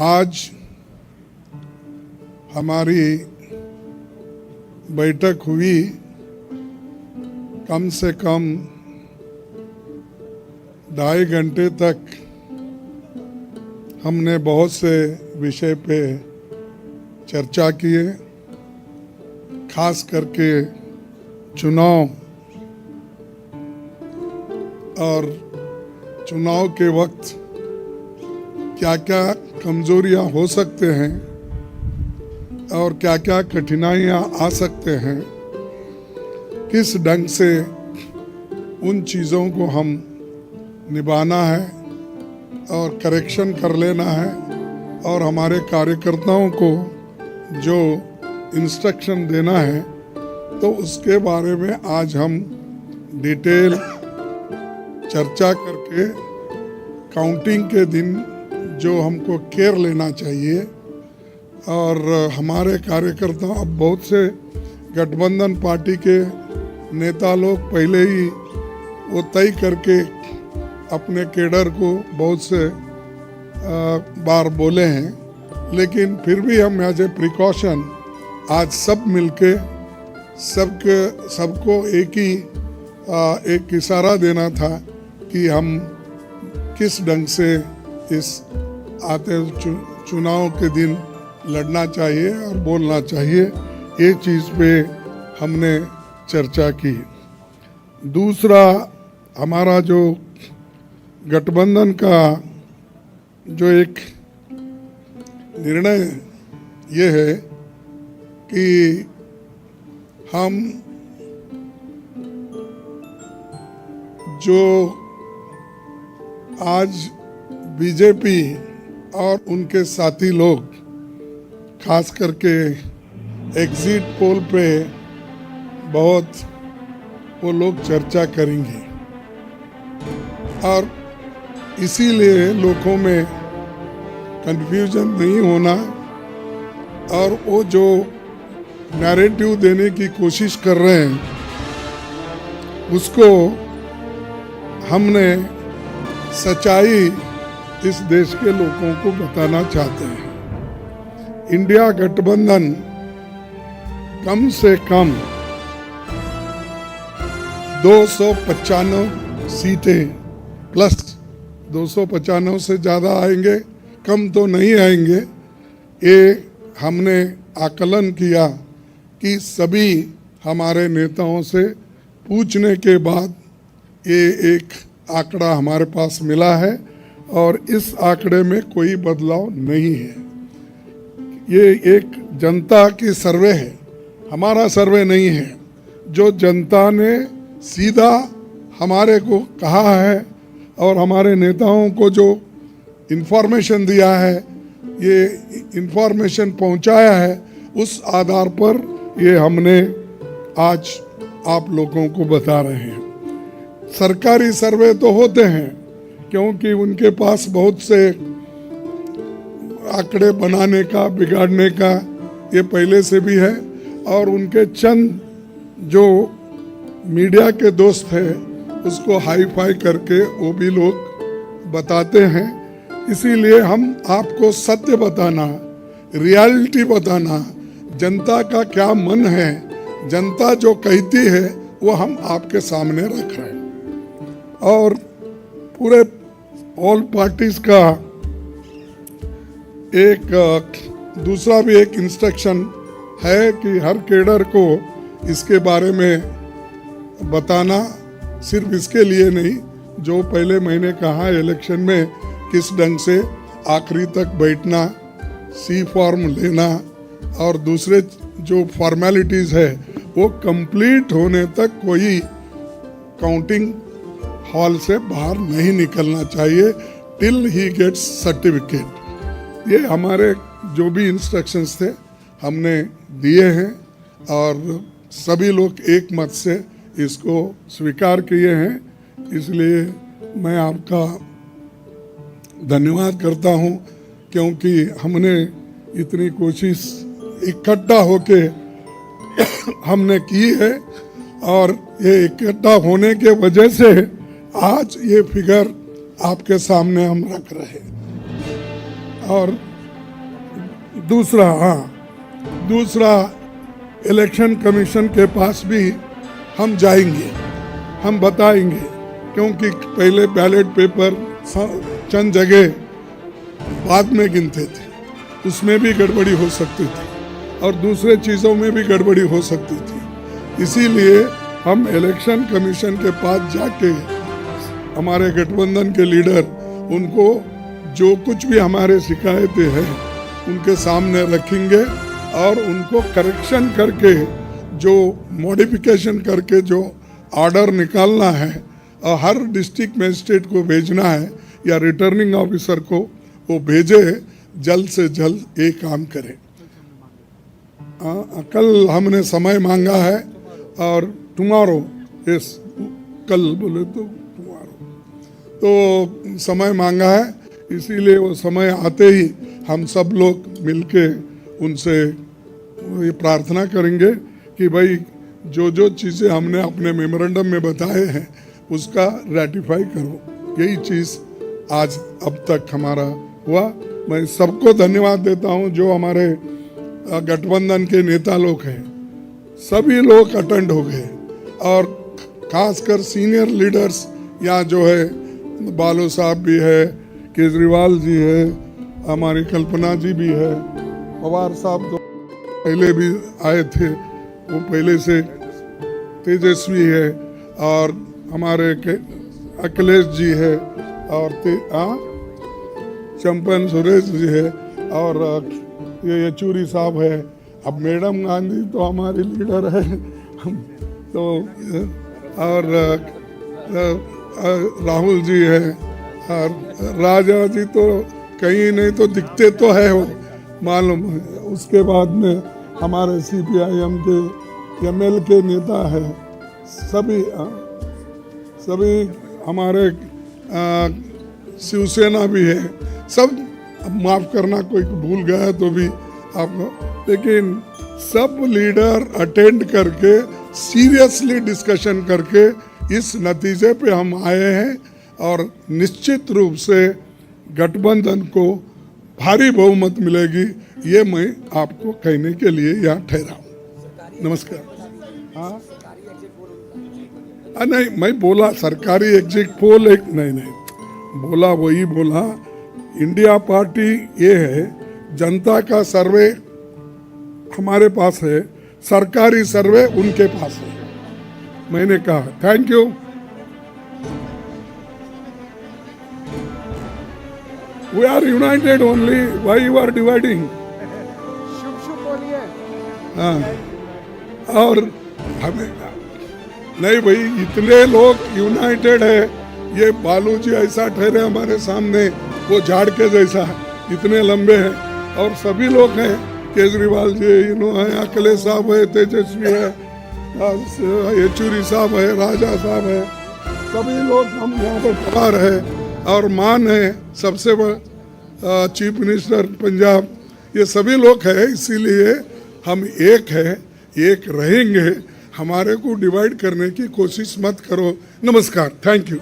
आज हमारी बैठक हुई, कम से कम 2.5 घंटे तक हमने बहुत से विषय पे चर्चा किए, खास करके चुनाव और चुनाव के वक्त क्या क्या कमजोरियां हो सकते हैं और क्या क्या कठिनाइयां आ सकते हैं, किस ढंग से उन चीज़ों को हम निभाना है और करेक्शन कर लेना है और हमारे कार्यकर्ताओं को जो इंस्ट्रक्शन देना है, तो उसके बारे में आज हम डिटेल चर्चा करके काउंटिंग के दिन जो हमको केयर लेना चाहिए और हमारे कार्यकर्ता, अब बहुत से गठबंधन पार्टी के नेता लोग पहले ही वो तय करके अपने केडर को बहुत से बार बोले हैं, लेकिन फिर भी हम एज ए प्रिकॉशन आज सब मिलके सबको एक इशारा देना था कि हम किस ढंग से इस आते चुनाव के दिन लड़ना चाहिए और बोलना चाहिए। ये चीज़ पे हमने चर्चा की। दूसरा, हमारा जो गठबंधन का जो एक निर्णय ये है कि हम जो आज बीजेपी और उनके साथी लोग खास करके एग्जिट पोल पे बहुत वो लोग चर्चा करेंगे और इसीलिए लोगों में कंफ्यूजन नहीं होना और वो जो नैरेटिव देने की कोशिश कर रहे हैं उसको हमने सच्चाई इस देश के लोगों को बताना चाहते हैं। इंडिया गठबंधन कम से कम 295 सीटें प्लस 295 से ज़्यादा आएंगे, कम तो नहीं आएंगे। ये हमने आकलन किया कि सभी हमारे नेताओं से पूछने के बाद ये एक आंकड़ा हमारे पास मिला है और इस आंकड़े में कोई बदलाव नहीं है। ये एक जनता की सर्वे है, हमारा सर्वे नहीं है। जो जनता ने सीधा हमारे को कहा है और हमारे नेताओं को जो इन्फॉर्मेशन दिया है, ये इन्फॉर्मेशन पहुंचाया है, उस आधार पर ये हमने आज आप लोगों को बता रहे हैं। सरकारी सर्वे तो होते हैं क्योंकि उनके पास बहुत से आंकड़े बनाने का, बिगाड़ने का ये पहले से भी है और उनके चंद जो मीडिया के दोस्त हैं उसको हाई फाई करके वो भी लोग बताते हैं। इसीलिए हम आपको सत्य बताना, रियलिटी बताना, जनता का क्या मन है, जनता जो कहती है वो हम आपके सामने रख रहे हैं। और पूरे ऑल पार्टीज का एक दूसरा भी एक इंस्ट्रक्शन है कि हर केडर को इसके बारे में बताना, सिर्फ इसके लिए नहीं, जो पहले मैंने कहा इलेक्शन में किस ढंग से आखिरी तक बैठना, सी फॉर्म लेना और दूसरे जो फॉर्मेलिटीज़ है वो कंप्लीट होने तक कोई काउंटिंग हॉल से बाहर नहीं निकलना चाहिए टिल ही गेट्स सर्टिफिकेट। ये हमारे जो भी इंस्ट्रक्शंस थे हमने दिए हैं और सभी लोग एक मत से इसको स्वीकार किए हैं। इसलिए मैं आपका धन्यवाद करता हूं क्योंकि हमने इतनी कोशिश इकट्ठा होके हमने की है और ये इकट्ठा होने के वजह से आज ये फिगर आपके सामने हम रख रहे हैं। और दूसरा इलेक्शन कमीशन के पास भी हम जाएंगे, हम बताएंगे, क्योंकि पहले बैलेट पेपर चंद जगह बाद में गिनते थे, उसमें भी गड़बड़ी हो सकती थी और दूसरे चीज़ों में भी गड़बड़ी हो सकती थी। इसीलिए हम इलेक्शन कमीशन के पास जाके हमारे गठबंधन के लीडर उनको जो कुछ भी हमारे शिकायतें हैं उनके सामने रखेंगे और उनको करेक्शन करके जो मॉडिफिकेशन करके जो ऑर्डर निकालना है और हर डिस्ट्रिक्ट मजिस्ट्रेट को भेजना है या रिटर्निंग ऑफिसर को वो भेजे, जल्द से जल्द ये काम करें। कल हमने समय मांगा है और टुमारो, यस कल बोले तो टुमारो, तो समय मांगा है, इसीलिए वो समय आते ही हम सब लोग मिलके उनसे ये प्रार्थना करेंगे कि भाई जो चीज़ें हमने अपने मेमोरेंडम में बताए हैं उसका रेटिफाई करो। यही चीज़ आज अब तक हमारा हुआ। मैं सबको धन्यवाद देता हूं जो हमारे गठबंधन के नेता लोग हैं, सभी लोग अटेंड हो गए और खासकर सीनियर लीडर्स यहाँ जो है, बालू साहब भी है, केजरीवाल जी है, हमारी कल्पना जी भी है, पवार साहब तो पहले भी आए थे, वो पहले से तेजस्वी है, और हमारे अखिलेश जी है, और चंपन सुरेश जी है, और ये येचूरी साहब है। अब मैडम गांधी तो हमारी लीडर है तो, और राहुल जी है, और राजा जी तो कहीं नहीं तो दिखते तो है वो मालूम है। उसके बाद में हमारे CPIM के ML के नेता है, सभी हमारे शिवसेना भी है, सब माफ़ करना कोई भूल गया तो भी आपको, लेकिन सब लीडर अटेंड करके सीरियसली डिस्कशन करके इस नतीजे पे हम आए हैं और निश्चित रूप से गठबंधन को भारी बहुमत मिलेगी, ये मैं आपको कहने के लिए यहाँ ठहरा हूँ। नमस्कार। हाँ नहीं, मैं बोला सरकारी एग्जिट पोल एक नहीं बोला, वही बोला इंडिया पार्टी ये है, जनता का सर्वे हमारे पास है, सरकारी सर्वे उनके पास है। मैंने कहा thank you. We are united only. Why you are dividing? शुभ बोलिए। हाँ, और हमें नहीं भाई, इतने लोग यूनाइटेड है, ये बालू जी ऐसा ठहरे हमारे सामने, वो झाड़ के जैसा इतने लंबे हैं, और सभी लोग हैं, केजरीवाल जी है, अखिलेश साहब है, तेजस्वी है, येचूरी साहब है, राजा साहब है, सभी लोग हम यहाँ पर पवार है, और मान है सबसे बड़ा चीफ मिनिस्टर पंजाब, ये सभी लोग हैं। इसीलिए हम एक है, एक रहेंगे, हमारे को डिवाइड करने की कोशिश मत करो। नमस्कार, थैंक यू।